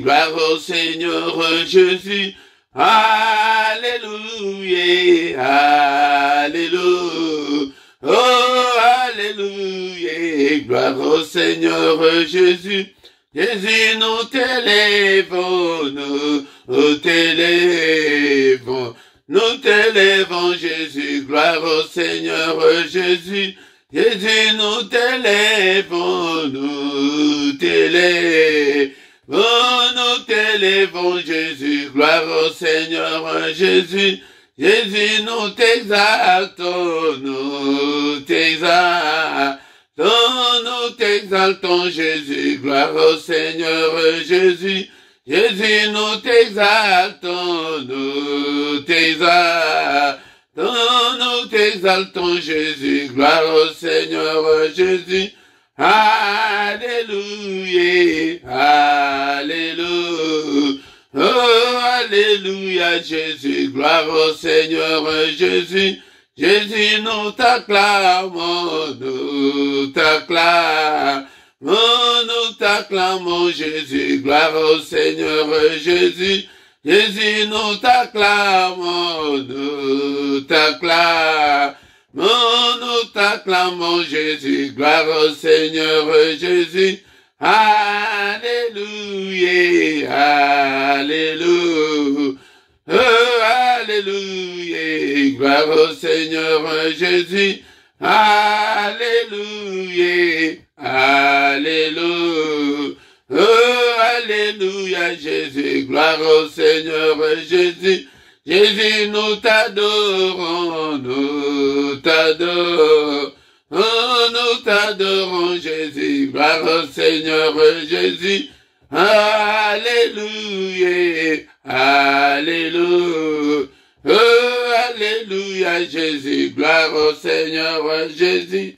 gloire au Seigneur Jésus. Alléluia, alléluia. Oh, alléluia, gloire au Seigneur Jésus. Jésus, nous t'élèvons, nous t'élèvons, nous t'élèvons, Jésus, gloire au Seigneur Jésus. Jésus, nous t'élèvons, nous t'élèvons, nous t'élèvons, Jésus, gloire au Seigneur Jésus. Jésus, nous t'exaltons, nous t'exaltons. Nous t'exaltons, Jésus, gloire au Seigneur Jésus. Jésus, nous t'exaltons, nous t'exaltons. Nous t'exaltons, Jésus, gloire au Seigneur Jésus. Alléluia, alléluia. Oh, alléluia, Jésus, gloire au Seigneur Jésus. Jésus, nous t'acclamons, nous t'acclamons, nous t'acclamons, Jésus, gloire au Seigneur Jésus. Jésus, nous t'acclamons, nous t'acclamons, nous t'acclamons, Jésus, gloire au Seigneur Jésus. Alléluia, alléluia. Oh, alléluia, gloire au Seigneur Jésus. Alléluia, alléluia. Oh, alléluia, Jésus, gloire au Seigneur Jésus. Jésus, nous t'adorons, nous t'adorons. Oh, nous t'adorons, Jésus, gloire au Seigneur Jésus. Alléluia, alléluia. Oh, alléluia, Jésus, gloire au Seigneur Jésus.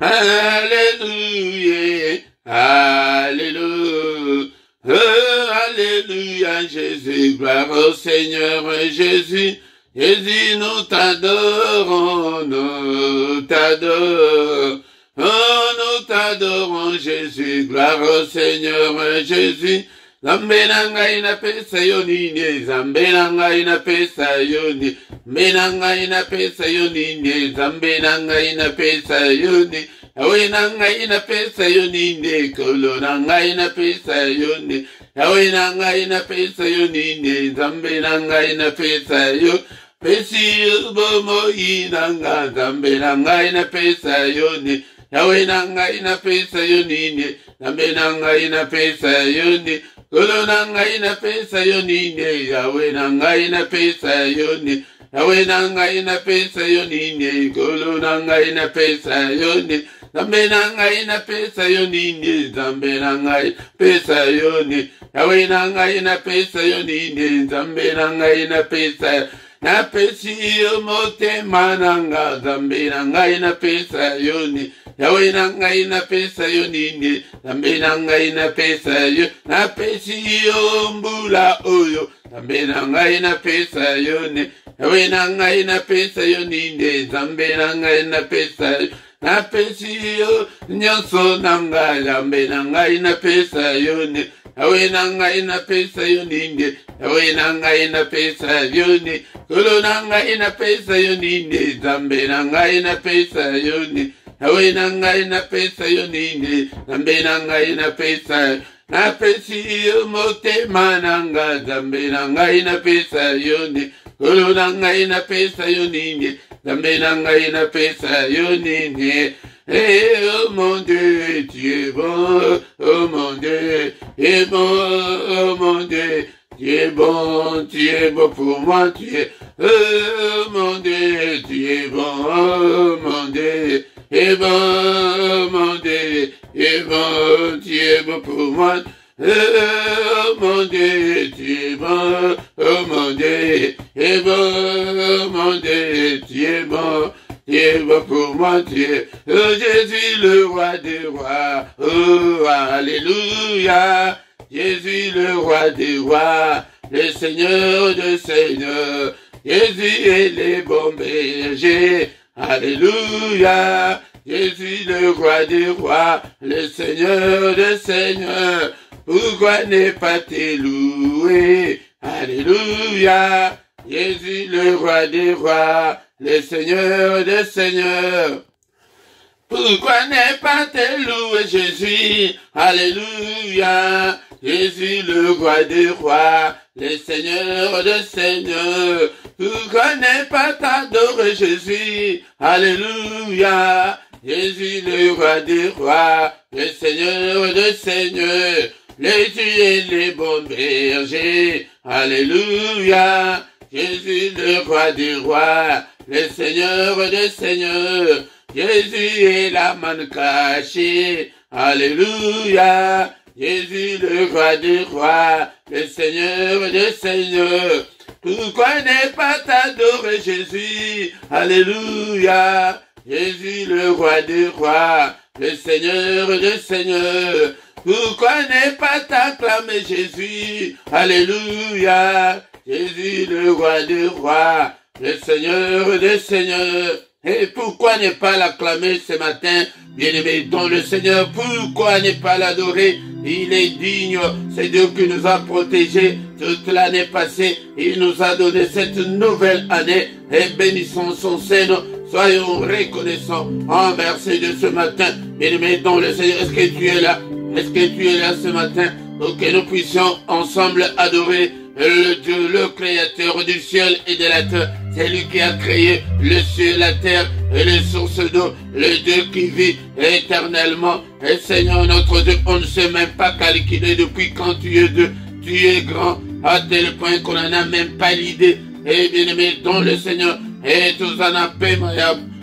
Alléluia, alléluia. Oh, alléluia, Jésus, gloire au Seigneur Jésus. Jésus, nous t'adorons, nous t'adorons. Oh, nous t'adorons, Jésus, gloire au Seigneur Jésus. Zambe nanga inapesa yonine, zambe nanga inapesa yoni, zambe nanga inapesa yonine, zambe nanga inapesa yoni, yawe nanga inapesa yonine, kolo nanga inapesa yoni, yawe nanga inapesa yonine, zambe nanga inapesa yoni. Pesi bomo inanga, zambe nanga inapesa yoni, yawe nanga inapesa yonine, zambe nanga inapesa yoni. Kolo nanga inapesa yonine, yawe nanga inapesa yoni, yawe nanga inapesa yonine, kolo nanga inapesa yoni, zambe nanga inapesa yonine, zambe nanga inapesa yoni, yawe nanga inapesa yonine, zambe nanga inapesa na pesi motema nanga, zambe nanga inapesa yoni, yawe nanga inapesa yonine, zambe nanga inapesa yo, na pesi mbula oyo, zambe nanga inapesa yoni, yawe nanga inapesa yonine, zambe nanga inapesa yo, na pesi nyonso nanga, zambe nanga inapesa yoni, yawe nanga inapesa yonine, yawe nanga inapesa yoni, kolo nanga inapesa yonine, zambe nanga inapesa yoni, yawe nanga inapesa yonine, zambe nanga inapesa, na pesi motema nanga, zambe nanga inapesa yoni, kolo nanga inapesa yonine, zambe nanga inapesa yonine. Et oh mon Dieu, tu es bon, oh mon Dieu, tu es bon, oh mon Dieu, tu es bon pour moi, tu es, oh mon Dieu, tu es bon, oh mon Dieu, tu es bon, oh mon Dieu, tu es bon pour moi, oh mon Dieu, tu es bon, oh mon Dieu, tu es bon, oh mon Dieu, tu es bon. Tu es bon pour moi, tu es, oh Jésus le roi des rois, oh alléluia, Jésus le roi des rois, le Seigneur des seigneurs, Jésus est le bon berger, alléluia, Jésus le roi des rois, le Seigneur des seigneurs, pourquoi ne pas te louer? Alléluia. Jésus le roi des rois, le Seigneur des seigneurs. Pourquoi ne pas te louer, Jésus? Alléluia. Jésus le roi des rois, le Seigneur des seigneurs. Pourquoi ne pas t'adorer, Jésus? Alléluia. Jésus le roi des rois, le Seigneur des seigneurs. Les dieux et les bons bergers. Alléluia. Jésus le roi des rois, le Seigneur des seigneurs. Jésus est la manne cachée. Alléluia. Jésus le roi des rois, le Seigneur des seigneurs. Pourquoi ne pas t'adorer, Jésus? Alléluia. Jésus le roi des rois, le Seigneur des seigneurs. Pourquoi ne pas t'acclamer, Jésus? Alléluia. Jésus le roi des rois, le Seigneur des seigneurs. Et pourquoi ne pas l'acclamer ce matin, bien-aimé dans le Seigneur? Pourquoi ne pas l'adorer? Il est digne, c'est Dieu qui nous a protégés toute l'année passée. Il nous a donné cette nouvelle année et bénissons son Seigneur. Soyons reconnaissants envers ces dieux ce matin, bien-aimé dans le Seigneur. Est-ce que tu es là? Est-ce que tu es là ce matin pour que nous puissions ensemble adorer le Dieu, le créateur du ciel et de la terre? C'est lui qui a créé le ciel, la terre et les sources d'eau, le Dieu qui vit éternellement. Et Seigneur notre Dieu, on ne sait même pas calculer depuis quand tu es Dieu. Tu es grand à tel point qu'on n'en a même pas l'idée. Et bien-aimé dans le Seigneur, et tout ça n'a pas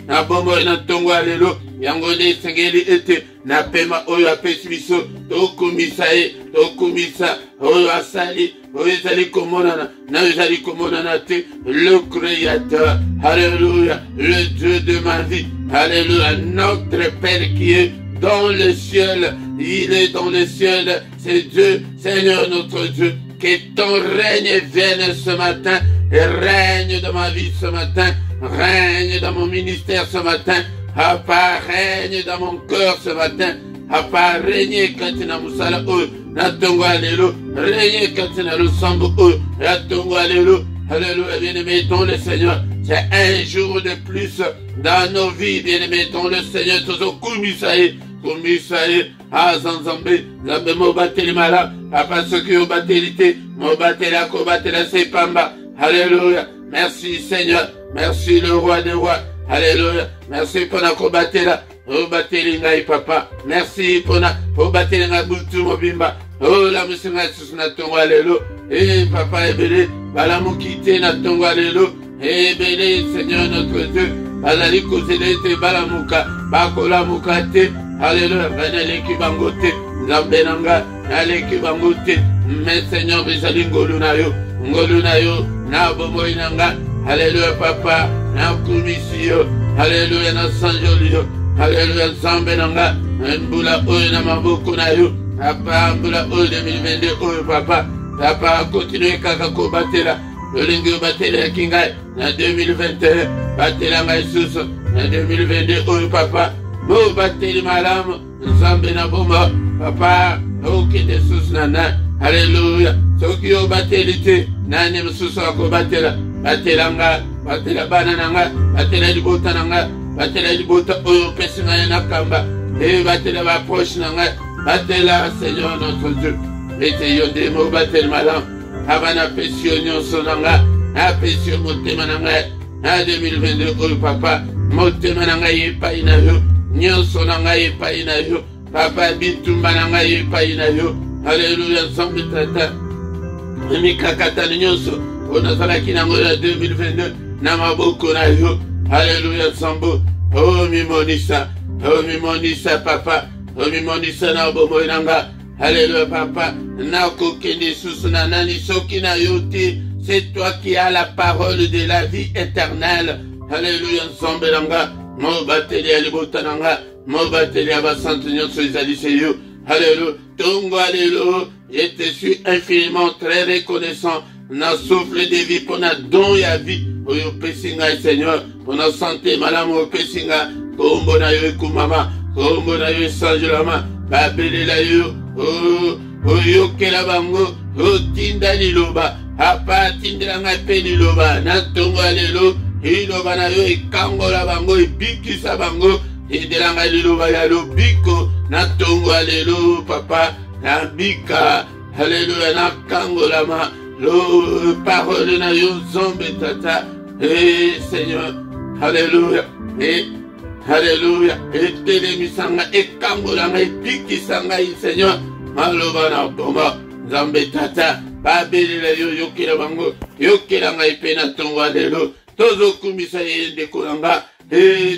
na bomo na tongo alelo yango nde sengeli ete na pema oyo apesi biso tokumisa ye tokumisa oyo asali oyo ezali komonana na oyo ezali komonana te, le créateur. Alléluia, le Dieu de ma vie. Alléluia, notre Père qui est dans le ciel. Il est dans le ciel, c'est Dieu, Seigneur notre Dieu. Que ton règne vienne ce matin et règne dans ma vie ce matin, règne dans mon ministère ce matin, Papa, règne dans mon cœur ce matin, Papa, règne quand tu n'as musala ou na tongo alléluia, règne quand tu n'as le sambo ou na tongo alléluia, alléluia, bien-aimé dans le Seigneur. C'est un jour de plus dans nos vies, bien-aimé dans le Seigneur. Toujours kumisaye, Zanzambe, Zambe mo bateli mala, Papa ceux qui ont bateli te, mo batela ko batela sepamba. Alléluia. Merci Seigneur. Merci le roi des rois. Alléluia. Merci pour la kobatela. Oh bateli ngai papa. Merci pour la kobatela ngai butu mobimba. Oh la musinga susna tongo alléluia. Eh papa ebele, bala mukite na tongo alléluia. Ebele Seigneur notre Dieu. Balali kozele te bala muka, bakola mukate. Alléluia, venez qui bangote, Zambenanga, allez qui bangote, mais Seigneur, bisali ngolunayo, na bomoinanga, Alléluia, papa, na kumisio, Alléluia, na sanjolio, Alléluia, Zambenanga, mbula oyo na maboko nayo, papa, mbula oyo 2022 oyo papa, papa, continue kaka ko batela, olingi batela kingai, na 2021, batela ngai suso, na 2022 oyo papa, mo bateli malamu nzambe na bomba papa okende susu nana. Alléluia, soki o bateli te nani mususu akobatela batelanga batela bana nanga batela libota nanga batela libota oyo pesi ngai na kamba e batela ba proche nanga batela Seigneur notre Dieu ete yonde mo bateli malamu abana pesi nyonso nanga na pesi motema nanga na 2022 oyo papa motema nanga yepai na yo nyonso na ngai epai na yo papa bitumba na ngai epai na yo. Alléluia, nzambe tata mikakata nyonso onazalaki nango na 2022 na maboko na yo. Alléluia, nzambo mimonisa papa mimonisa na bomoi nanga. Alléluia papa nakokende susu na nani soki na yo te. C'est toi qui as la parole de la vie éternelle. Alléluia, nzambe nanga mo bateli ya libota nanga, mo bateli ya basante nyonso ezali seyo. Alléluia, tongo alléluia, je te suis infiniment très reconnaissant na souffle de vie pour na don ya vie oyo pesi ngai Seigneur, pour na santé malamu oyo pesi ngai, kombo na yo ekumama, kombo na yo esanjolama, babelela yo oyokela bango, otinda liloba, papa tindela ngai pe liloba, na tongo lelo, liloba na yo ekangola bango, ebikisa bango, edela ngai liloba ya lobiko, na tongo lelo, papa, na bika, alléluia, na kangolama, le parole na yo zombe tata, Seigneur, alléluia, alléluia, etelemisanga, ekangolanga, ebikisanga, Seigneur, maloba na bomba, zombe tata, babelela yo yokela bango, yokela ngai pe na tongo lelo, tozo kumisa ye ndekolanga,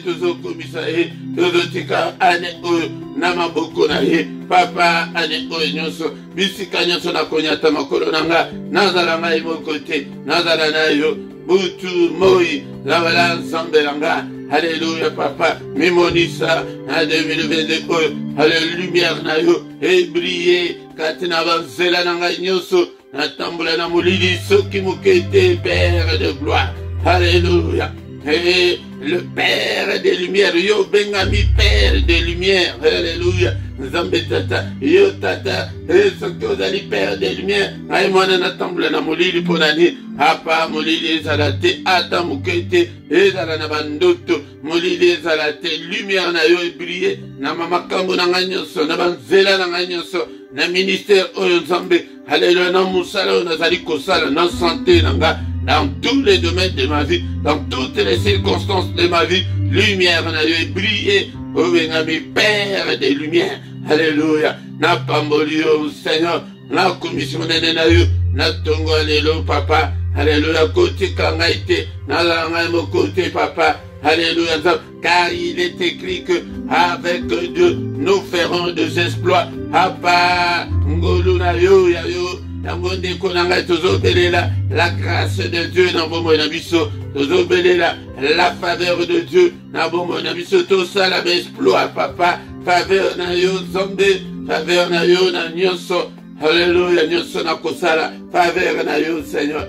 tozo kumisa ye, tozo tika ane oyo na maboko na ye, papa ane oyo nyonso, bisika nyonso na konyata makolo nanga, nazala ngai moko te, nazala na yo, butu moi, labala nzambe nanga, alléluia papa, mimonisa, na 2022 oyo, alléluia, lumière na yo, briller, katina banzela nanga nyonso, na tambula na molili, soki mokete, Père de gloire, alléluia. Et le Père des lumières, yo bengami Père des lumières, alléluia, Nzambe tata, yo tata, et ce que vous allez Père des lumières, aïmona na tambula na molili ponani, apa molili ezalate, ata mukete, ezala na bandoto, molili ezalate, lumière na yo briller, na mamakambo na nganyonso, na banzela na nganyonso, na ministère oyo Nzambe, alléluia, na musala oyo nazali kosala, na santé nanga, dans tous les domaines de ma vie, dans toutes les circonstances de ma vie, lumière na yo briller, oh bengami Père des lumières, alléluia, na pamboli yo Seigneur, na commission nene na yo, na tongo alléluia papa, alléluia, côté kangaite, na langai mo côté papa, alléluia, car il est écrit que avec Dieu, nous ferons des exploits, papa, ngolu na yo, ya yo, Tangonde konanga tozobelela la grâce de Dieu na bomo na biso tozobelela la faveur de Dieu na bomo na biso to sala exploit papa faveur na yo zombe faveur na yo na nyonso alléluia nyonso na kosala faveur na yo Seigneur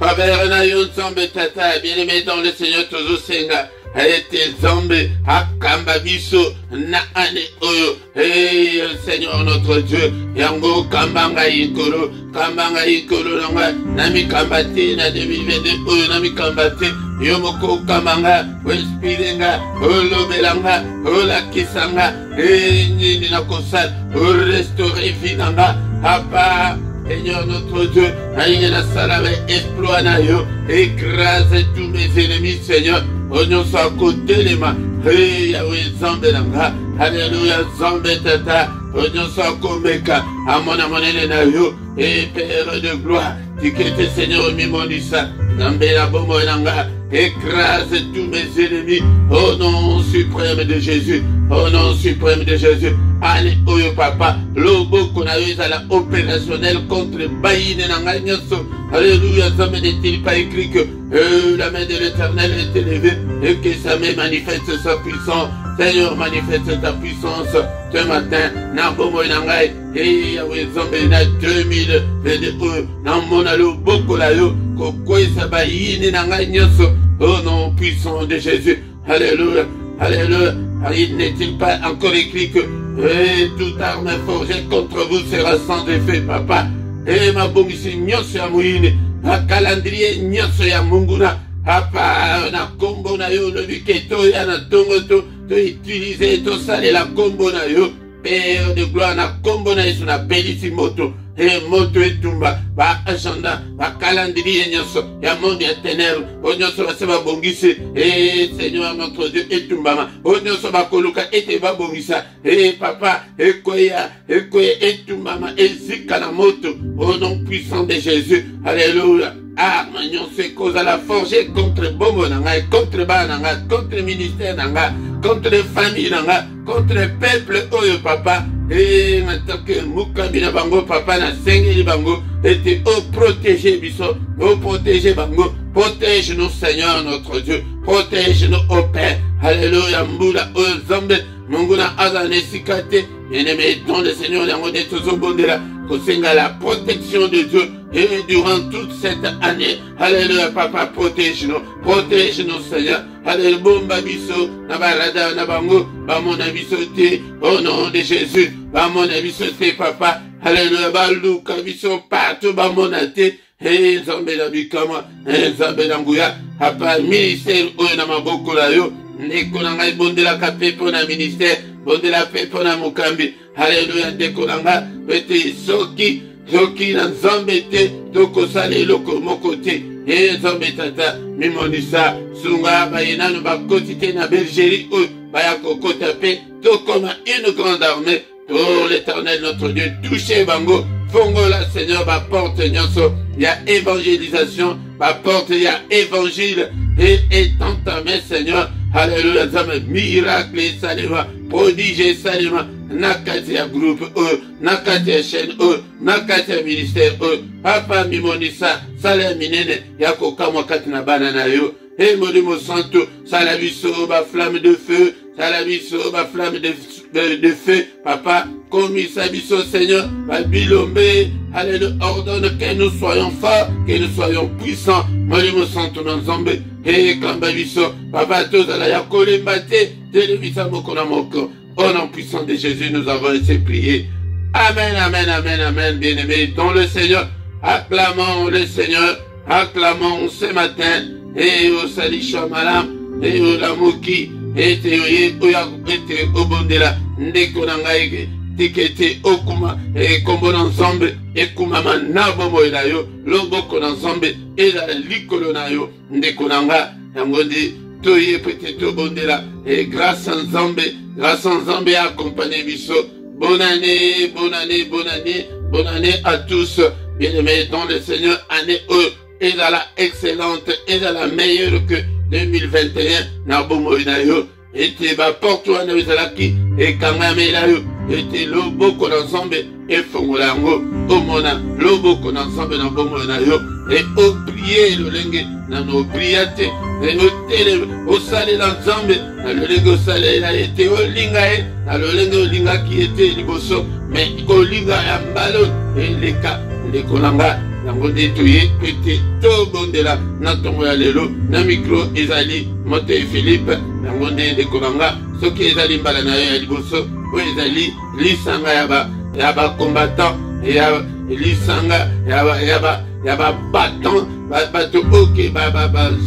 faveur na yo zombe tata bien-aimé dans le Seigneur tozosenga ete zombe akamba biso na ane oyo hey Seigneur notre Dieu yango kambanga ikolo nanga na mikambate na 2022 oyo na mikambate yo moko kambanga wespirenga olobelanga olakisanga nini na kosala restaurer vinanga papa Seigneur notre Dieu, aïe la salave exploit na yo, écrase tous mes ennemis, Seigneur. Oignon soit côté les mains, hey Yahweh Zambe nanga, alléluia Zambe tata, oignon soit komeka, amona monene na yo, et Père de gloire, tikete Seigneur mimonisa, Zambe la bomo nanga, écrase tous mes ennemis, au nom suprême de Jésus, au nom suprême de Jésus. Allez, oyo papa, lobo qu'on a eu à la opérationnelle contre Baïne nanga nyonso. Alléluia, ça n'est-il pas écrit que la main de l'Éternel est élevée et que sa main manifeste sa puissance. Seigneur, manifeste ta puissance ce matin. Nabomo nangai, et Yahweh Zombe na 2022, namonalo boko la yo, kokwe sa Baïne nanga nyonso. Au nom puissant de Jésus. Alléluia, alléluia. Il n'est-il pas encore écrit que toute arme forgée contre vous sera sans effet, papa. Ma bongisi nyonso ya muine, ma calendrier nyonso ya munguna, papa, na kombo na yo, le biketo ya na tongo to utiliser to sale la kombo na yo, Père de gloire na kombo na yesu na belisi moto. Moto etumba, ba agenda, ba calendrier nyonso, ya monde ya ténèbres, nyonso ba seba bongise, Seigneur notre Dieu etumbama, nyonso ba koluka ete ba bongisa, papa, ekoya etumbama, ezika na moto, au nom puissant de Jésus, alléluia. Arme nyonso cause à la forger contre bomo nanga, contre ba nanga, contre ministère nanga, contre famille nanga, contre peuple oyo papa. Et maintenant que Mukambina Bango, papa, na sengeli Bango, était au protéger biso, au protéger Bango, protège-nous Seigneur notre Dieu, protège-nous au Père, alléluia, Mboula, au Zambe, Munguna Azane Sikate, bien-aimé, dans le Seigneur, la monnaie, tout au bondela, kosenga la protection de Dieu. Et durant toute cette année, alléluia, papa, protège-nous, Seigneur. Alléluia, bomba biso, nabarada, nabango, bamona biso te, au nom de Jésus, bamona biso te, papa. Alléluia, baluka biso partout, bamona te, et nzambe na bikama, et nzambe na nguya, papa, ministère, oyo na maboko la yo, ndeko na ngai bondela ka pepo na ministère, bondela pepo na mukambi, alléluia, ndeko na nga, bete soki na nzambe te tokosala eloko moko te e nzambe tata mimonisa sunga bayenano bakoti te na bergerie oyo baya kokota pe tokoma une grande armée pour l'Éternel notre Dieu. Touchez bango fongola Seigneur ba porte nyonso ya évangélisation, ba porte ya évangile et entamé Seigneur. Alléluia, nzambe miracle salima, prodige salima, nakati ya groupe nakati ya chaîne nakati ya ministère papa mimonisa sala minene ya kokamwa kati na bana na yo e molimo santo sala biso ba flamme de feu, sala biso ba flamme de feu papa komisa biso Seigneur ba bilombe. Alléluia, ordonne que nous soyons forts, que nous soyons puissants. Molimo santo na nzambe e kamba biso papa tozala ya kolemba te televisa moko na moko. Au nom puissant de Jésus, nous avons été priés. Amen, amen, amen, amen, bien-aimés. Dans le Seigneur, acclamons le Seigneur, acclamons ce matin. Et au Salisha Malam, et au Lamuki, et au Bondela, Ndekonangaïge, Tikete, Okuma, et Kombon ensemble, et Kumama Nabomo Elayo, Loboko ensemble, et la Likolonayo, Ndekonanga, Yangondi, Toye Petit Bondela, et grâce à Nzambe accompagné Bisso. Bonne année, bonne année, bonne année, bonne année à tous. Bien-aimés dans le Seigneur, année est dans la excellente, est dans la meilleure que 2021. Nabomo Inayo, et Teba Porto Anawizalaki, et Kangamelayo, et Loboko ensemble, et Fongolango, Omona, Loboko ensemble, Nabomo Inayo, et au prier le lingue, Nano priate, et au télé, au salé l'ensemble, le lingue au salé, il a été au lingae, le lingue au linga qui était liboso, mais au linga à ballon, et les cas, les kolanga, nango détruit, petit, tout bon de la, natongo ya lelo, na micro, ezali, mote Philippe, nango de kolanga, ce qui ezali balana ya liboso, ou ezali, lisanga yaba combattant, et lisanga, yaba battant, bato ok,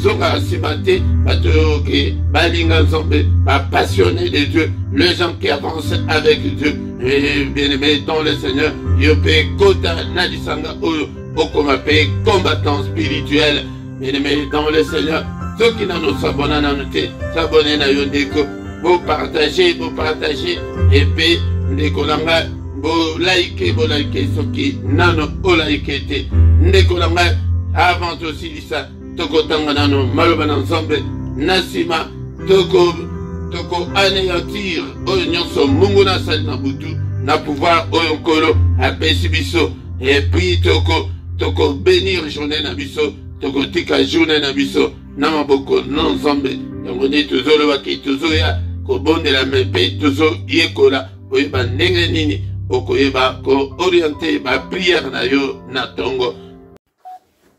zonga sibate, bato ok, balinga nzambe, passionné de Dieu, les gens qui avancent avec Dieu, et bien aimé dans le Seigneur, yopé kota nadisanga okomape combattant spirituel, bien aimé dans le Seigneur, ceux qui n'ont s'abonnent à nous, s'abonner à Yondeko, vous partagez, et puis, Ndekolanga, vous likez, ceux qui n'ont like te, Ndekolanga, avant aussi dit ça, toko tanga nano maloba ensemble nasima toko anéantir oyo nyonso mungu na sali na butu na pouvoir oyo nkolo apesi biso et puis toko bénir journée na biso toko tika journée na biso na maboko na nzambe yango nde tozolobaki tozoya kobondela mpe tozoyekola oyeba ndenge nini okoyeba ko orienter ba prière na yo na tongo.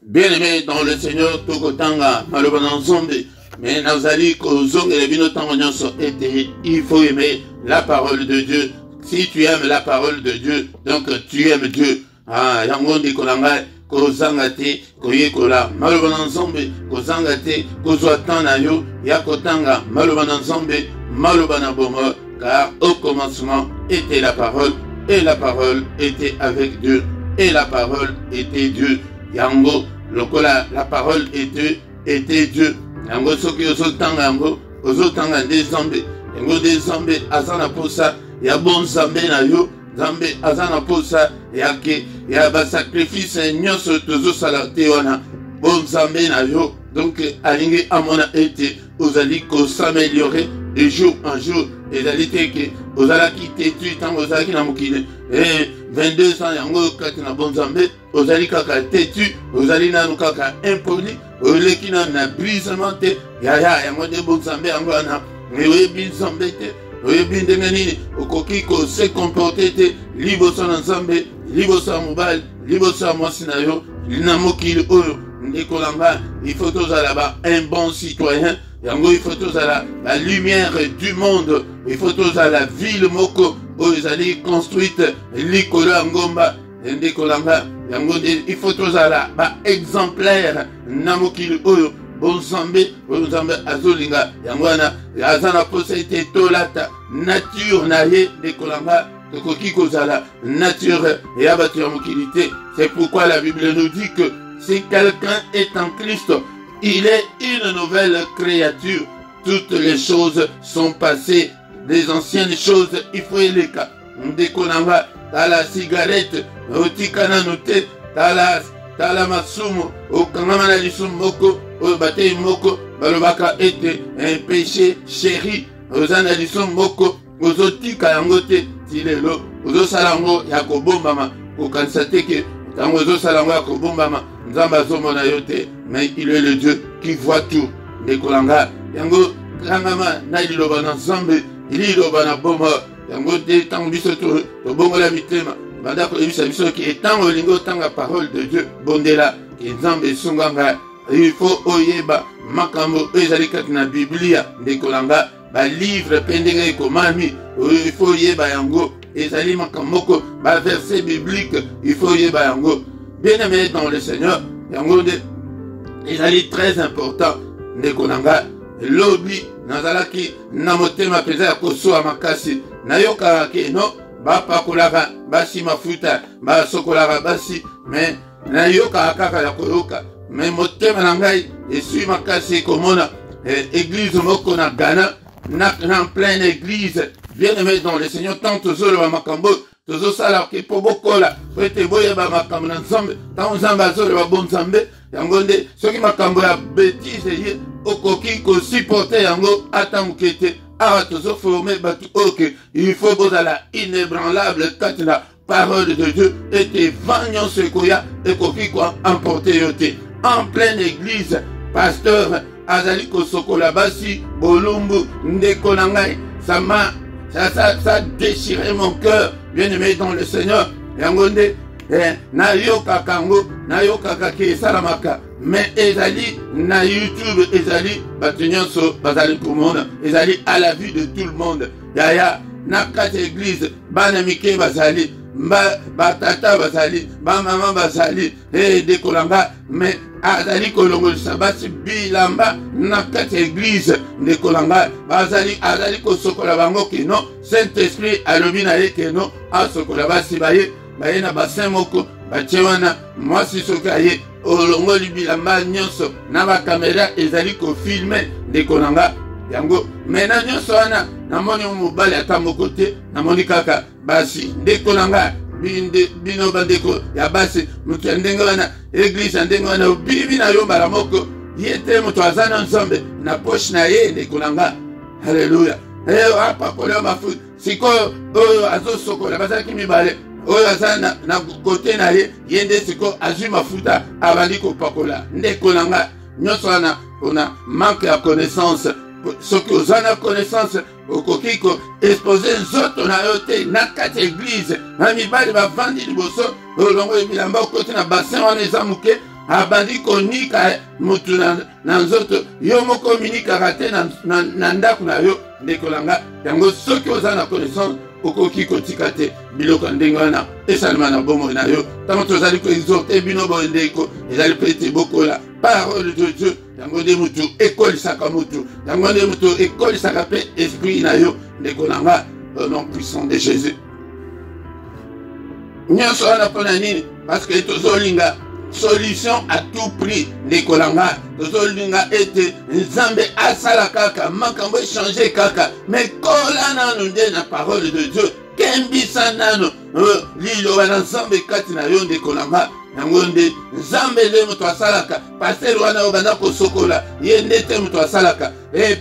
Bien-aimés dans le Seigneur, Tokotanga, Maloban ensemble, mais Nazali, Kozong et Bino Tangonyanso était, il faut aimer la parole de Dieu. Si tu aimes la parole de Dieu, donc tu aimes Dieu. Ah, Yangondi Kolanga, Kozangate, Koyekola, Maloban ensemble, Kozangate, Kozwatanayo, Yakotanga, Maloban ensemble, Maloban abomo, car au commencement était la parole, et la parole était avec Dieu, et la parole était Dieu. Yango, lokola la parole était Dieu. Yango soki ozotanga yango, ozotanga nde Nzambe. Yango nde Nzambe azana posa ya bon Nzambe na yo, Nzambe azana posa ya ba sacrifice nyonso tozosala te wana bon Nzambe na yo. Donc alingi amona ete ozali ko s'améliorer de jour en jour. Ezali te ke ozalaki tetu tango ozalaki na mokili 22 ans yango kati na bon Nzambe ozali kaka tetu ozali nanu kaka impoli oleki na brisement te yaya yango nde bon Nzambe yango wana oyebi Nzambe te oyebi ndenge nini okoki ko se comporter te liboso na Nzambe liboso mobile, liboso mwasi na yo, na mokili oyo ndekolanga, il faut tozala ba un bon citoyen. Yango il faut tozala la lumière du monde, il faut tozala ville moko oyo ezali construite likolo ya ngomba ndekolanga. Yango il faut tozala ba exemplaire na mokili oyo bonzambe oyo nzambe azolinga. Yango wana azana posa ete tolata nature na ye ndekolanga. Tokoki kozala nature ya bato ya mokili te. C'est pourquoi la Bible nous dit que si quelqu'un est en Christ, il est une nouvelle créature. Toutes les choses sont passées. Les anciennes choses, il faut les cas. Ndekolanga, ta la cigarette, otikana note, ta la masumo, okangama lisumu moko, obate moko, balobaka ete un péché chéri, ozana lisumu moko, ozotika yango te, tilelo, ozosalango ya kobombama, okanisa te ke, tango ozosalango ya kobombama, nzamba azomona yo te, mais il est le Dieu qui voit tout. Ndekolanga, yango kangama na liloba na nzambe, liloba na bomba, yango te tango biso to bongola mitema, banda ko ebisa biso ki etango lingo tanga parole de Dieu, bondela ki nzambe sunganga, il faut oyeba makambo ezali kati na Biblia. Ndekolanga, ba livre pendenge ekomami, il faut oyeba yango, ezali makamoko, ba verset biblique, il faut oyeba yango. Bien-aimé dans le Seigneur, yango de ezali très important. Ndekolanga, lobi nazalaki na motema peza ya kosoa makasi, nayoka ke no bapakolaka basi mafuta basokolaka basi, mais nayoka kaka ya koyoka, mais motema na ngai esui makasi komona église moko na Ghana, na pleine église. Bien-aimé dans le Seigneur, tant tozoloba makambo tozosala ke po bokola po ete boyeba makambo na nzambe, tango nzambe azoloba bon nzambe. Yango nde soki makambo ya bêtise ye okoki kosupporte yango ata moke te. Awa tozoforme bato oke il faut bozala inébranlable kati na parole de Dieu, ete vent nyonso ekoya ekoki ko emporte yo te. En pleine église, pasteur azali kosokola basi bolumbu, ndeko na ngai, ça déchirait mon cœur, bien-aimé dans le Seigneur. Yango nde nayoka kango, nayoka kake salamaka, mais ezali na YouTube, ezali bato nyonso bazali komona, ezali à la vue de tout le monde. Yaya na kati église bana mike bazali, batata bazali, bamama bazali, ndekolanga, mais azali kolongolisa basi bilamba na kati église. Ndekolanga, azali kosokola bango keno, Saint-Esprit alobi na ye keno asokola basi baye na bassin moko batie wana mwasi soki aye olongoli bilamba nyonso na bakamera ezali kofilme. Ndekolanga, yango mena nyonso wana namoni mobali ata moko te, namoni kaka basi. Ndekolanga, bino bandeko ya basi, moto ya ndenge wana église ya ndenge wana obibi na yo mbala moko ye te, moto aza na nzambe na poche na ye. Ndekolanga, haleluya, apakola mafuta sikoyo oyo azosokola bazalaki mibale, oyo aza na kote na ye nde sikoyo azwi mafuta abandi kopakola. Ndekolanga, nyonso wana ona manque ya connaissance. Soki oza na connaissance okoki ko expose nzoto na yo te na kati église, na mibali bavandi liboso olongo bilamba okoti na bassin wana eza moke, abandi konika mutu na nzoto, yo moko minikaka te na ndako na yo. Ndekolanga, yango soki oza na connaissance okoki kotika te biloko ndenge wana esalema na bomoi na yo. Tango tozali koexhorte bino boye ndeko, ezali pe ete bokola parole de Dieu. Yango nde mutu ekolisaka mutu, yango nde mutu ekolisaka pe esprit na yo. Ndekolanga, au nom puissant de Jésus. Nyonso wana mpona nini? Parce que tozolinga solution à tout prix. Ndekolanga, tozolinga ete nzambe asala kaka makambo échanger kaka, mais kola nanu nde na parole de Dieu, kembisa nanu liloba na nzambe kati na yo. Ndekolanga, yango nde nzambe nde moto asalaka. Paster wana oyo banda kosokola ye nde te moto asalaka,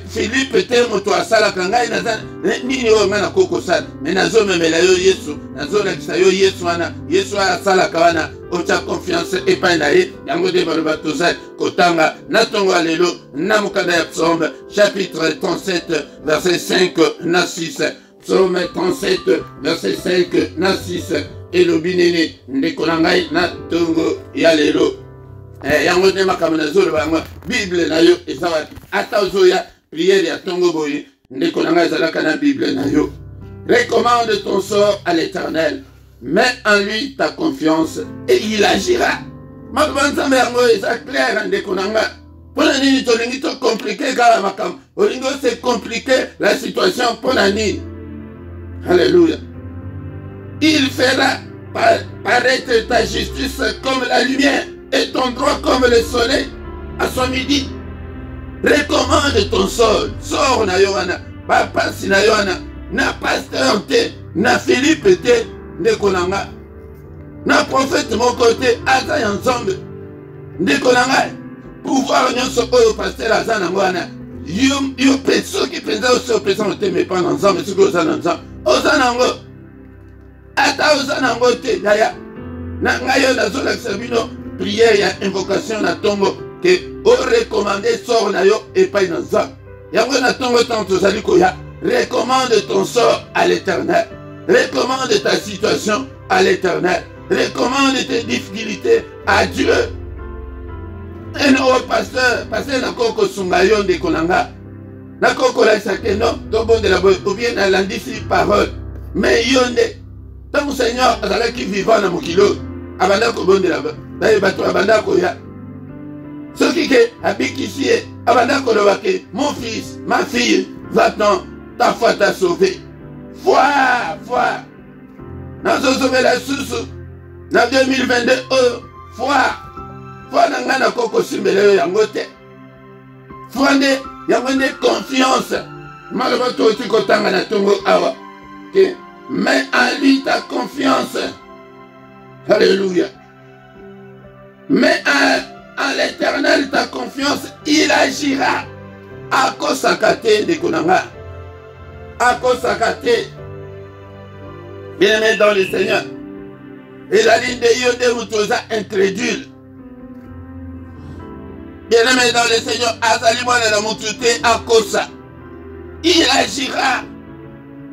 Philippe te moto asalaka. Ngai naza nini oyo ngai nakoki kosala, me nazomemela yo Yesu, nazolakisa yo Yesu wana, Yesu asalaka wana, otia confiance epai na ye. Yango nde baloba tozali kotanga na ntongo ya lelo na mokanda ya Psaume chapitre 37 verset 5 na 6. Psaume 37 verset 5 na 6. elobi nini ndeko na ngai na tongo ya lelo yango te makambo nazoloba yango bible na yo eza wapi ata ozoya priere ya tongo boye ndeko na ngai ezalaka na bible na yo. Recommande ton sort à l'Éternel, mets en lui ta confiance et il agira. Makambo nzambe yango eza clair ndeko na ngai. Pona nini tolingi to compliquer kala makambo olingo c'est compliquer la situation pona nini. Alléluia. Il fera paraître ta justice comme la lumière et ton droit comme le soleil à son midi. Recommande ton sort na yoana, papa si na yoana, na pasteur te, na Philippe te, ndeko na nga, na prophète mon côté, aza ya nzambe, ndeko na nga, pouvoir nyonso oyo pasteur aza na ngwana, yo peso ki penza oso pesa te me pa na nzambe, siko oza na nzambe, oza na ngo, ata oza na ngo te, yaya, na nga yo nazolakisa bino, prière ya invocation na tongo, que o recommander sort na yo epai na nzambe. Yango na tongo tanto ozali koya, recommande ton sort à l'Éternel. Recommande ta situation à l'Éternel. Recommande tes difficultés à Dieu. Et non, pasteur na koko sungayon de konanga. Na koko la sake non, to bon de la boye, ou bien na landisi parole. Mais yonde, tant Seigneur azala ki vivant na mokilo, abanda ko bon de la boye. D'ailleurs, bato abanda ko ya. Ce qui est abikisi, abanda ko lobake, mon fils, ma fille, va-t'en. Ta foi t'a sauvé. Foi. Nous avons sauvé la source. Dans 2022, foi n'a pas de simbele yangote. Foi de confiance. Malheureusement, tu kotanga na tongo awa. Mets en lui ta confiance. Alléluia. Mets en l'Éternel ta confiance. Il agira. À cause de konanga. À cause de bien-aimé dans le Seigneur. Et la ligne de Yodé Moutosa incrédule. Bien-aimé dans le Seigneur, Azali Mwana Moutouté à cause. Il agira.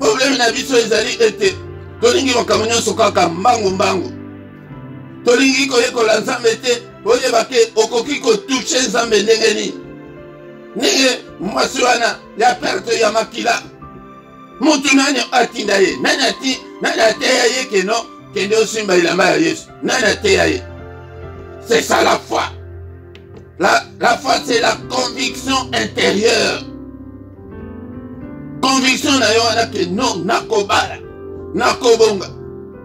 Problème na biso ezali ete. Tolingi wakamunyo sokaka mbangu. Tolingi koyeko la nzambe te. Oye bake okoki ko toucher nzambe ndengeni. Nige mwasi wana ya perte ya makila. Mutu nani atinda ye, nani ateya ye keno, kende osimba ilamba ya Yesu, nani ateya ye. C'est ça la foi. La foi c'est la conviction intérieure. Conviction na yo wana ke non, nakobala, nakobonga,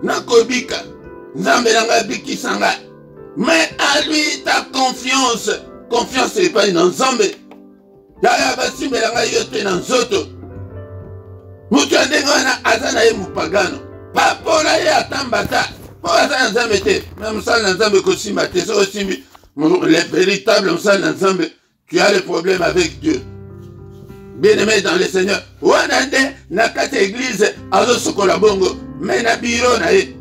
nakobika, nzambe nanga bikisanga. Mais à lui ta confiance. Confiance c'est pas dans nzambe. Yaya basimbe nanga yote na nzoto. Mutu andenge wana aza na ye mupagano. Papola ye atambata. Po aza na nzambe te. Mais musala na nzambe kosimba te. So osimbi le véritable musala na nzambe. Tu as le problème avec Dieu. Bien-aimé dans le Seigneur. Wana nde na kati église azo sokola bongo. Mais na biro na ye.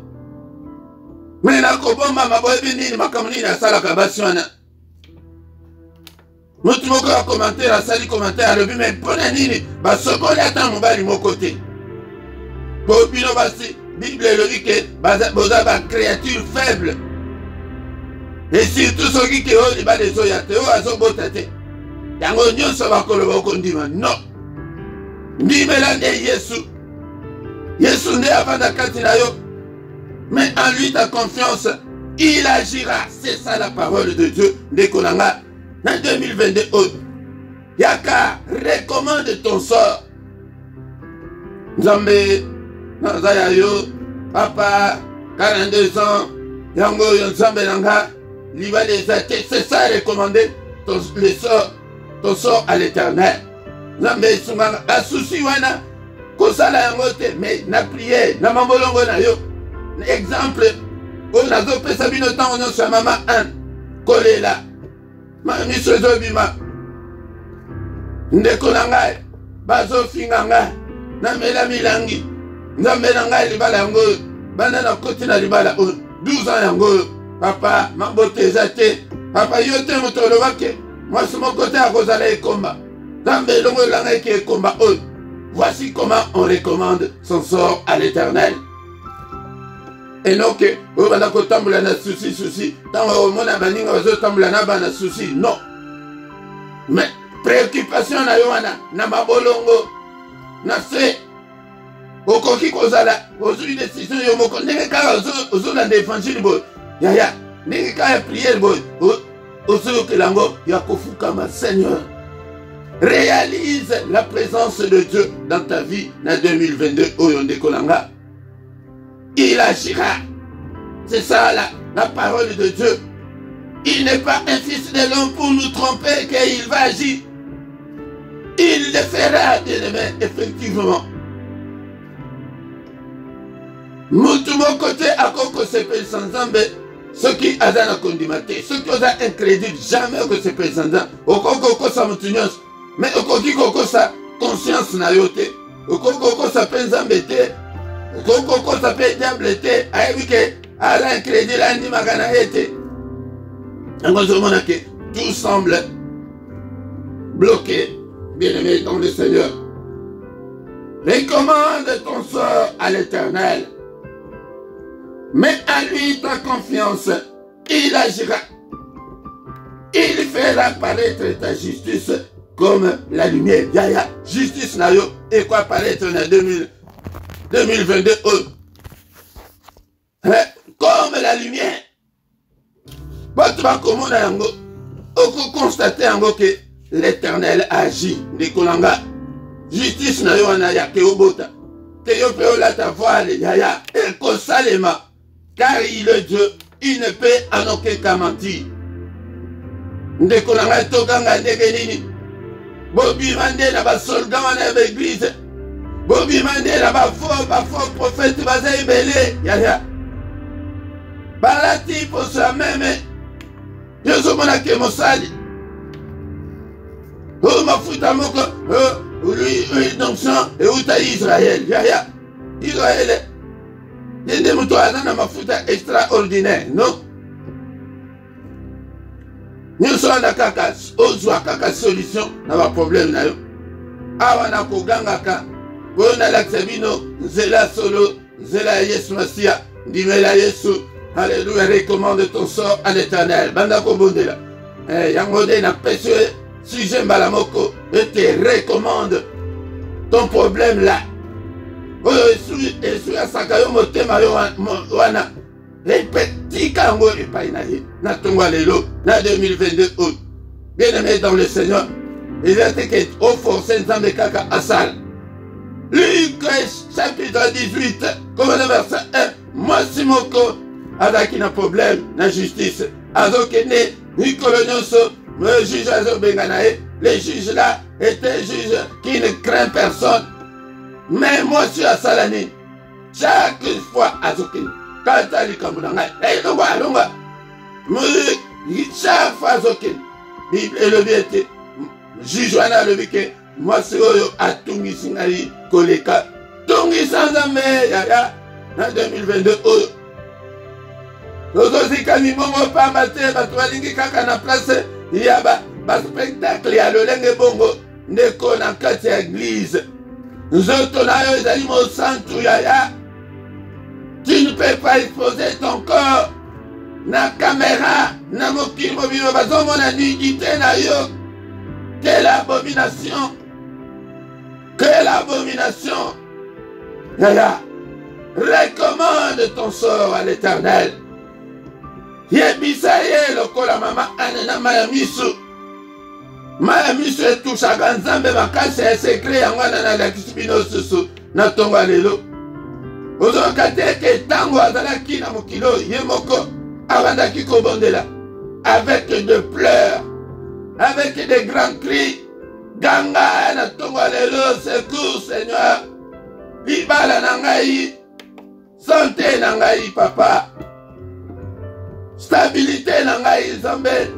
Mais na kobomba maboyebi nini makambo nini asalaka basi wana. Mutu moko ya commentaire asali commentaire alobi mais pona nini basokoli ata mobali moko te. Po bino basi Bible elobi ke boza ba créature faible. Et surtout soki ke oyo libala ezoya te oyo azobota te. Yango nyonso bakoloba okondima non. Ndimela nde Yesu. Yesu nde avanda kati na yo. Mais en lui ta confiance, il agira. C'est ça la parole de Dieu. Ndeko nanga. En 2022, Yaka, recommande ton sort. Nzambe, Nazaya yo, papa, 42 ans, Yango Nzambe Nanga, Liba des athées, c'est ça recommander ton sort à l'Éternel. Nzambe Sunganga, la souci wana, Kosala Yangote, mais na prière, na mambolongo na yo. Exemple, on a deux pesabino temps, on a sa maman un, Kolela. Mami sozo bima ndeko na ngai bazo finga ngai na mela milangi nzambe na ngai libala yango bana na koti na libala 12 ans yango papa mabote eza te papa yo te moto olobake mwasi moko te akozala ekomba nzambe elongo elanga eke ekomba oyo. Voici comment on recommande son sort à l'Éternel. Et non que on va tamboula na souci tant au monde baninga bazo tamboula na bana souci non mais préoccupation na yoana na mabolongo na se okoki kozala ozui décision yo moko ndenge kaka ozolanda évangile boy yaya ndenge kaka prière boy ozoyokelango ya kofukama Seigneur. Réalise la présence de Dieu dans ta vie na 2022 Oyonde Kolanga. Il agira. C'est ça la parole de Dieu. Il n'est pas un fils de l'homme pour nous tromper qu'il va agir. Il le fera, bien-aimé, effectivement. Mutu mon côté à Koko Sepe Sanzambe, ceux qui azana kondimate, ceux qui osent incrédule jamais que c'est présentant. Au Koko Samutunios, mais au Koko sa conscience na yote, au Koko sa penzambete, au Koko sa pe diablete, aïe à l'incrédule, andi magana ete. Encore je m'en que tout semble bloqué, bien-aimé dans le Seigneur. Recommande ton sort à l'Éternel. Mets à lui ta confiance, il agira. Il fera paraître ta justice comme la lumière. Yaya, justice na yo, et quoi paraître en 2022 comme la lumière. Tu vas constater que l'Éternel agit. Nikolanga, justice na yo anaya ke obota. Te yo pe ola ta voile yaya et kosalema. Car il est Dieu, il ne peut en aucun cas mentir. Ndekolanga tokanga ndenge nini. Bobi mande na ba soldat wana l'église. Bobi mande na ba faux prophète baza ibele yaya. Balati pour ça même. Je suis mon acte mosali. Oh ma fouta moko. Lui donc ça et où t'as Israël. Yaya. Israël. Il y a des moutons à ma fouta extraordinaire, non? Nous sommes à kaka, aux kaka solution, n'a pas problème na yo. Awana kogangaka, bona l'axabino, zela solo, zela Yesu Masia, dimela Yesu, alléluia, recommande ton sort à l'Éternel. Banda kobondela. Yangode na péché, si j'aime balamoko, et te recommande ton problème là. Esu ya sakayo motema yo wana epetika yango epai na ye na tongo lelo na 2022 août. Bien-aimé dans le Seigneur, il a été que au forcé nzambe kaka asal. Luc chapitre 18 comme le verset 1, moi simoko azaki na problème na justice azokene nikolo nyonso le juge azobenga ye. Les juges là étaient juges qui ne craignent personne. Mais moi, je suis à Salani. Chaque fois, à Zokin, quand tu as dit comme ça, chaque fois, à Zokin, Bible et le vérité, juge le week-end, moi, c'est à Tungi Sinari, Koleka, Tungi Sanzame, Yaya, en 2022, nous aussi, quand nous ne pas mater, nous kaka na place, il y a un spectacle, il y a le lingue bongo, n'est qu'on a 4 églises. Nous autres, tu ne peux pas exposer ton corps. Na caméra, na mokili mobile, bazomo na nudité na yo. Quelle abomination! Quelle abomination! Yaya, recommande ton sort à l'Éternel. Yebisaye lokola mama anena mayamisu. Mayamisu etushaka nzambe makasi ya sekre yango na lakisibino susu na tongo lelo. Ozoka teke tango azalaki na mokilo ye moko abandaki kobondela avec de pleurs, avec des grands cris. Ganga na tongo lelo, secours Seigneur. Libala na ngai, santé na ngai papa. Stabilité na ngai Nzambe.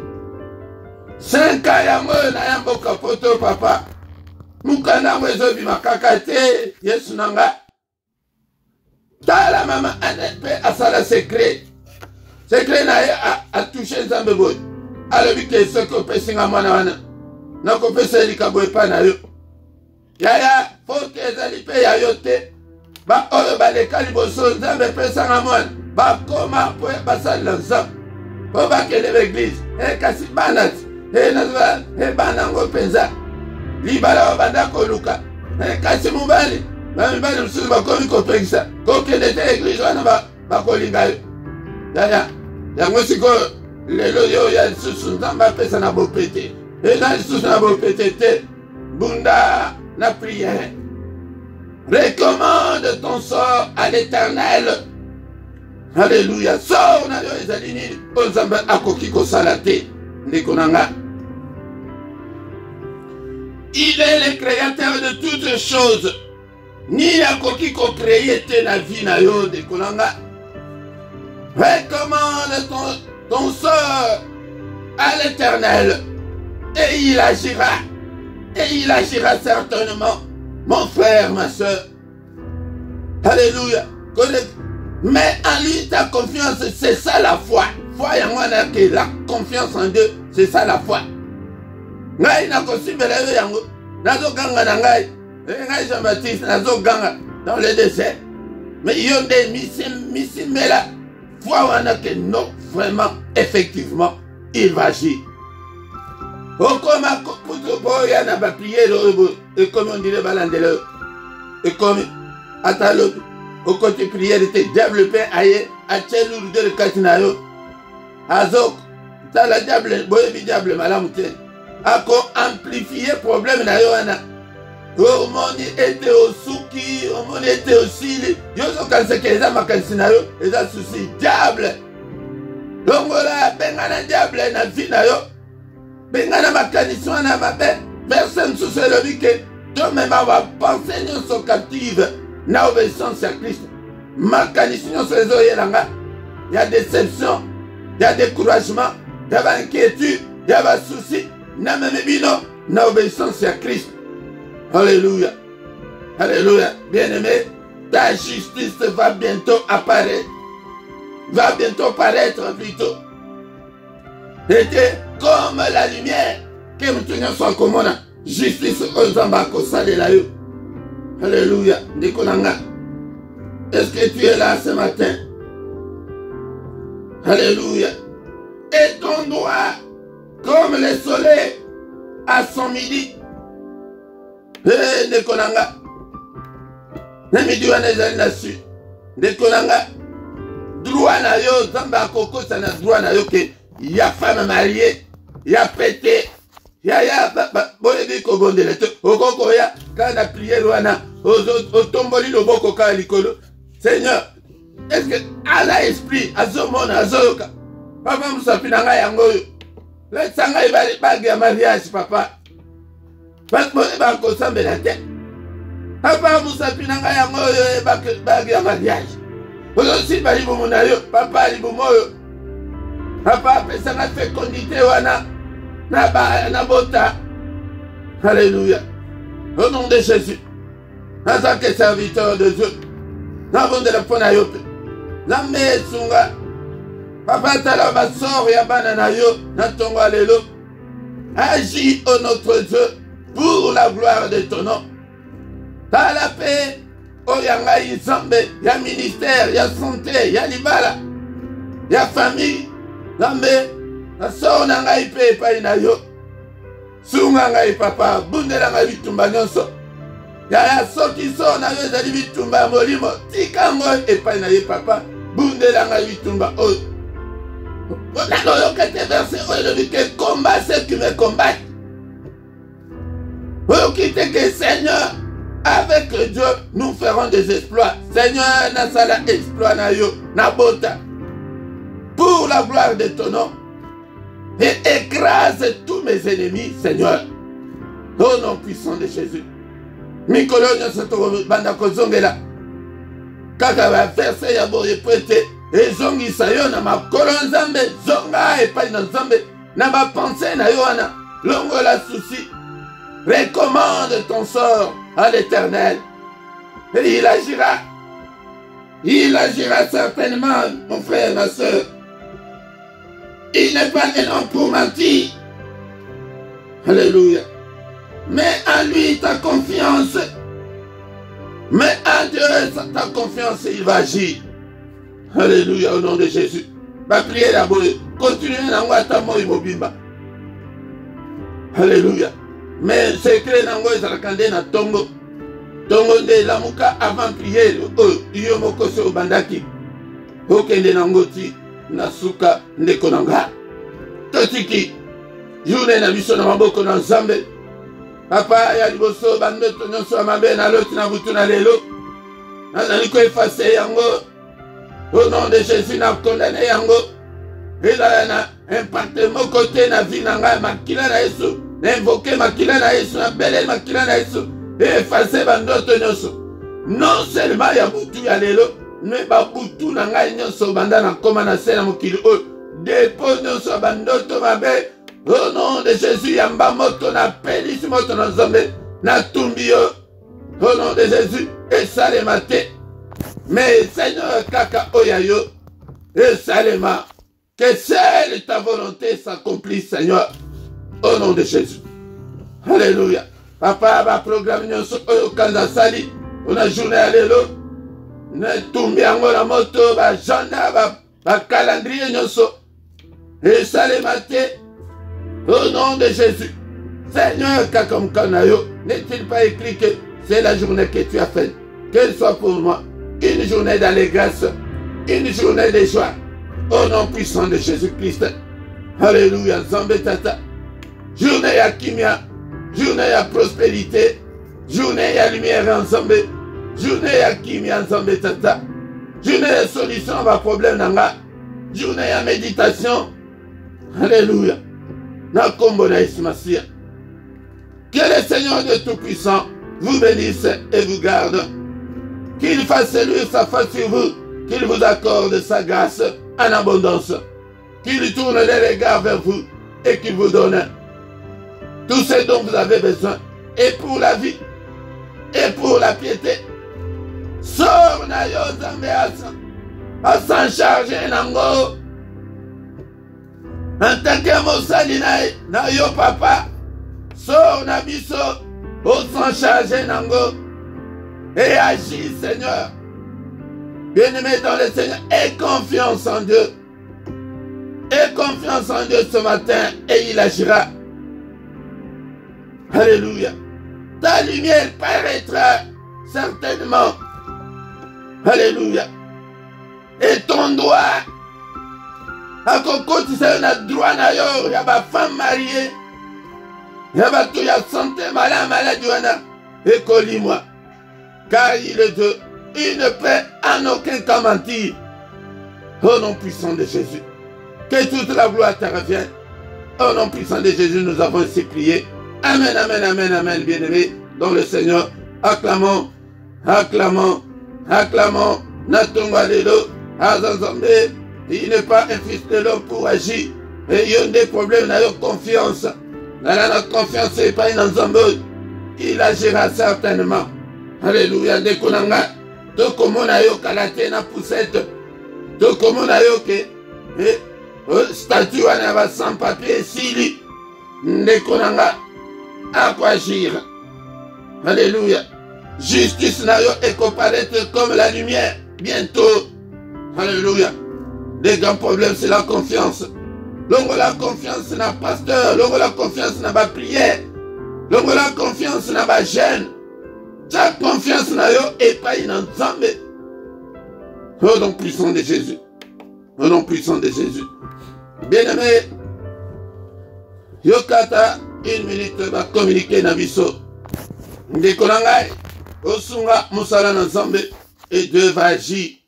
5 ans yango na yamboka poto papa. Mukana mwezo bima kaka te Yesu nanga. Tala mama anepe asala secret. Secret na a touché Nzambe boy. Alobi ke soko pesinga mwana wana. Na ko pesa likaboy pa na yo. Yaya foke ezali pe ya yo te. Ba oyo balekali boso Nzambe pesanga mwana. bakoma po basala nzambe po bakende l'église kasi bana bana ngo penza libala banda koluka kasi mobali bamibali mosusu bakomi kopekisa kokende te église wana bakolinga yo yaya yango sikoyo lelo yo ya lisusu nzambe apesa na bopete eza lisusu na bopete te bunda na prière. Recommande ton sort à l'Éternel. Alléluia. Sors na yo ezali nini oyo nzambe akoki kosala te ndeko na nga. Il est le créateur de toutes choses. Ni akoki ko-créer te na vie na yo ndeko na nga. Recommande ton sort à l'Éternel et il agira. Et il agira certainement. Mon frère, ma soeur. Alléluia. Mais en lui, ta confiance, c'est ça la foi. Foi, que la confiance en Dieu, c'est ça la foi. Ngai na kosibela yo yango. Nazo ganga na ngai. Ngai Jean-Baptiste, nazo ganga dans le désert. Mais yo nde misimela. Foi wana que non, vraiment, effectivement, il va agir. Okoma kuputo boya na ba prière et comme on dirait balandelo et comme atalo au côté prière était développé aye a chelu de katinayo azok ta la diable boye bi diable malamu te ako amplifier problème na yo ana o moni était au suki o moni était au sili yo so kanse ke za makansi na yo eza souci diable donc voilà bengana diable na vie na yo bengana makanisi wana mabe personne sous le que toi-même va penser nyonso captive na obéissance à Christ makanisi nyonso ezoyelanga ya déception ya découragement ya inquiétude ya souci na meme bino na obéissance à Christ. Alléluia. Alléluia. Bien-aimé, ta justice va bientôt apparaître. Va bientôt paraître plutôt. Était comme la lumière que nous tenions soit comme on a justice aux ambacos salela yo. Alléluia. Nikolanga. Est-ce que tu es là ce matin? Alléluia. Et ton droit comme le soleil à son midi. Eh, Nikolanga. Nemidi wana ezali na su. Nikolanga. Droit na yo zamba koko sana droit na yo ke ya femme mariée, ya pété, ya boye di ko bondele te okoko ya kana prière wana otomboli loboko ka likolo. Seigneur, est-ce que à l'esprit azomona azoyoka papa musapina nga yango yo la tsanga ibali bagi ya mariage papa ba ko sambela te papa musapina nga yango yo bagi ya mariage ozosi bali bomona yo papa libomo yo papa pesanga fécondité wana na bota. Alléluia. Au nom de Jésus, en tant que serviteur de Dieu, nous avons de la ponayope. La mesunga. Papa tala basor ya banana yo na tonga lelo. Agis, ô notre Dieu, pour la gloire de ton nom. T'as la paix, ô yanga yizambe, ya ministère, ya santé, ya libala, ya famille. Nambe, na so na ngai pe epai na yo. Sunga ngai papa, bundela ngai bitumba nyonso. Ya soki so na yo ezali bitumba molimo, tika ngo epai na ye papa, bundela ngai bitumba oyo. Nano yo kete verse oyo dit que combat ceux qui me combattent. Oyo kite que Seigneur, avec Dieu, nous ferons des exploits. Seigneur, na sala exploit na yo, na bota. Pour la gloire de ton nom. Et écrase tous mes ennemis, Seigneur. Au nom puissant de Jésus. Mikolo nyoso banda kozongela. Kaka ba verse ya boye prete. Et zongi sayo na makolo nzambe. Zonga epai na nzambe. Na ba pensée na yo wana. Longo la souci. Recommande ton sort à l'Éternel. Et il agira. Il agira certainement, mon frère, ma soeur. Il n'est pas un homme pour mentir. Alléluia. Mets en lui ta confiance. Mets en Dieu ta confiance, il va agir. Alléluia, au nom de Jésus. Va prier d'abord. Continuez nango atamo imobimba. Alléluia. Mais secret nango ezalakande na tongo. Tongo nde lamuka avant prière. Iyo moko so bandaki. Okende nango ti na suka ndeko nanga. Totiki. Journée na biso na maboko na Nzambe. Papa ya liboso bandoto nyonso ya mabe na loti na butu na lelo. Nazali ko effacer yango. Au nom de Jésus, na condamné yango. Et là, na impacté mon côté, na vie, na makila na Yesu. Na invoqué makila na Yesu, na belé makila na Yesu. Et effacé bandoto nyonso. Non seulement ya butu ya lelo, mais ba butu na ngai nyonso banda na koma na se na mokili o. Dépose nyonso bandoto mabe. Au nom de Jésus, yamba moto na pelisi moto na Nzambe. Na tumbi yo. Au nom de Jésus, et salema te. Mais Seigneur kaka oyayo, et salema, que seule ta volonté s'accomplisse, Seigneur, au nom de Jésus. Alléluia. Papa va programmer nyonso oyo kanza sali, on a journée à l'élo, ne tumbi yango la moto, ba janda, ba calendrier nyonso, et salema te, au nom de Jésus. Seigneur kaka mkanayo, n'est-il pas écrit que c'est la journée que tu as faite, qu'elle soit pour moi une journée d'allégresse, une journée de joie, au nom puissant de Jésus-Christ. Alléluia, Nzambe Tata. Journée à kimia, journée à prospérité, journée à lumière ensemble, journée à kimia Nzambe Tata. Journée à solution à problème nanga, journée à méditation. Alléluia. Na kombo na Yesu Masia. Que le Seigneur de Tout-Puissant vous bénisse et vous garde. Qu'il fasse lui sa face sur vous, qu'il vous accorde sa grâce en abondance, qu'il tourne les regards vers vous et qu'il vous donne tout ce dont vous avez besoin, et pour la vie, et pour la piété. Sors na yo Nzambe à s'en charger nango. En tant que mosali na yo papa, sors na biso au s'en charger nango. Et agis, Seigneur. Bien-aimé dans le Seigneur, aie confiance en Dieu. Aie confiance en Dieu ce matin et il agira. Alléluia. Ta lumière paraîtra certainement. Alléluia. Et ton droit, à côté de droit na yo, y a ma femme mariée, y a ma tout ya santé malade, et colis-moi. Car il est Dieu, il ne peut en aucun cas mentir. Au nom puissant de Jésus, que toute la gloire te revienne. Au nom puissant de Jésus, nous avons ainsi prié. Amen, amen, amen, amen, bien-aimés dans le Seigneur. Acclamons, acclamons, acclamons. Natongwa lelo, Azazambe, il n'est pas un fils de l'homme pour agir. Et il y a des problèmes, il y a confiance. Notre confiance n'est pas une ensemble. Il agira certainement. Alléluia, Nekonanga. To komona yo kalate na poussette. To komona yo ke statut wana va sans papier sili. Nekonanga à quoi agir. Alléluia. Justice na yo et comparaître comme la lumière bientôt. Alléluia. Les grands problèmes c'est la confiance. Longo la confiance na pasteur, longo la confiance na ba prière. Longo la confiance na ba jeune. Ta confiance na yo et pas une ensemble. Au nom puissant de Jésus. Au nom puissant de Jésus. Bien-aimé, Yokata, une minute va communiquer na biso. Ndekonangai, osunga musala na Nzambe et Dieu va agir.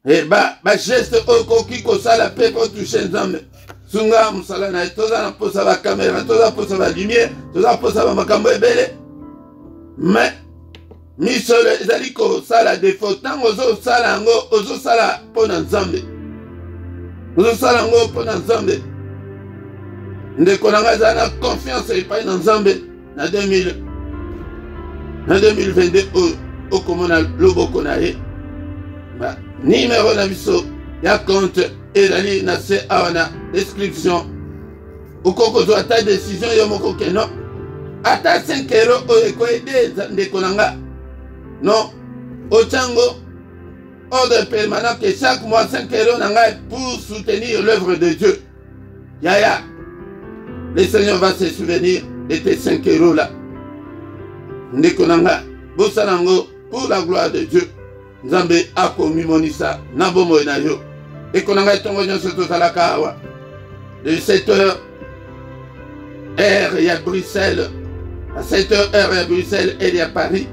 Et ba geste okoki kosala pe ko toucher Nzambe. Sunga musala na toza na posa ba caméra, toza posa ba lumière, toza posa ba makambo ebele. Mais misolo ezali kosala défaut ntango ozosala yango ozosala mpo na Nzambe. Ozosala yango mpo na Nzambe. Ndeko na ngai ezala na confiance epai na Nzambe na 2022 oyo okomona loboko na ye. Numéro na biso ya compte ezali na se awa na description. Okokozwa ta décision yo moko ke non. Ata 5 € oyo ekoyede ndeko na nga. Non, ochango ordre permanent que chaque mois 5 € n'angaille pour soutenir l'œuvre de Dieu. Yaya, le Seigneur va se souvenir de tes 5 € là. Ndekonanga, bosanango, pour la gloire de Dieu. Nzambe akomi monisa, nabomo na yo. Ekonanga tongo nyonso tozalaka awa. De 7h, il y a Bruxelles. À 7h, il y a Bruxelles et il y a Paris.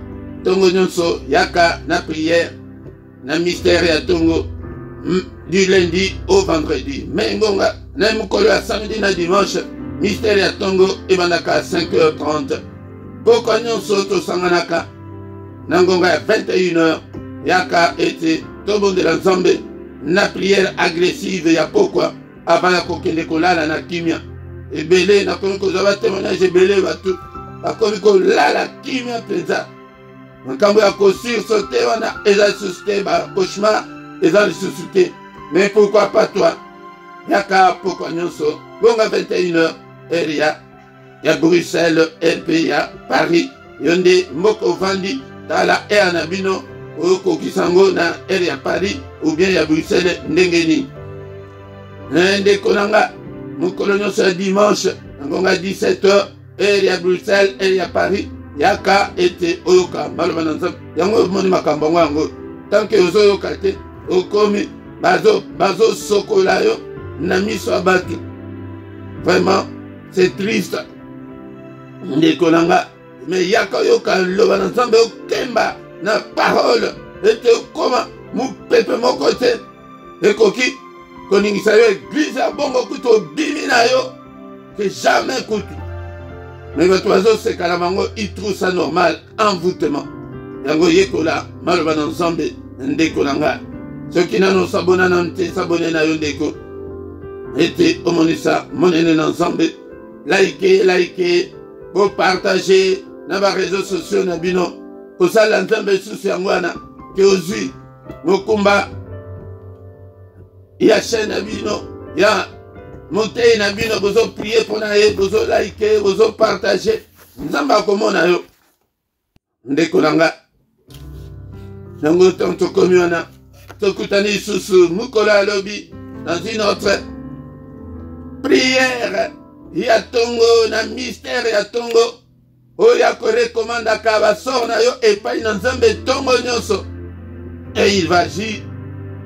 Tongo nyonso, yaka na prière. Na mystère ya tongo. Du lundi au vendredi. Mais ngonga, na mukolo ya samedi na dimanche. Mystère ya tongo, emanaka à 5h30. Poko nyonso tosanganaka. Na ngonga ya 21h. Yaka ete tobo de la Nzambe. Na prière agressive ya pokwa. Avant ya kokende kolala na kimia. Ebele na komi kozaba témoignage ebele batu. Bakomi kolala kimia penza. Makambo ya sursaute wana eza susute ba cauchemar eza susute. Mais pourquoi pas toi? Yaka pokwa nyonso. Bonga 21h eria. Ya Bruxelles et ya Paris. Yonde moko vandi tala ea na bino. Oko kisango na eri ya Paris ou bien ya Bruxelles ndengeni. Nde konanga mukolo nyonso ya dimanche ngonga 17h eri ya Bruxelles eri ya Paris yaka ete oyoka maloba na Nzambe yango moni makambo yango tant que ozoyoka te okomi bazo sokola yo na miso ya bato. Vraiment c'est triste. Nde konanga mais yaka yoka loba na Nzambe okemba na parole ete koma mu pepe moko te ekoki koningisa yo église ya bongo kutu obimi na yo que jamais kutu. Mais bato bazoseka na bango ils trouvent ça normal, envoûtement. Yango yekola maloba na Nzambe ndeko na nga soki nano sabona na nte sabone na yo ndeko ete omonisa monene na Nzambe like pour partager na ba réseaux sociaux na bino. Kosala Nzambe susu yango wana ke ozwi mokumba ya chaîne na bino ya motei na bino bozo prier mpona ye bozo like bozo partager Nzambe akomona yo ndeko na nga yango ntango tokomi wana tokutani lisusu mokolo alobi dans une autre prière ya tongo na mystère ya tongo oya korekomanda ka basor na yo epai na Nzambe tongo nyonso et il va agir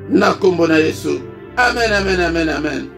na kombo na Yesu. Amen, amen, amen, amen.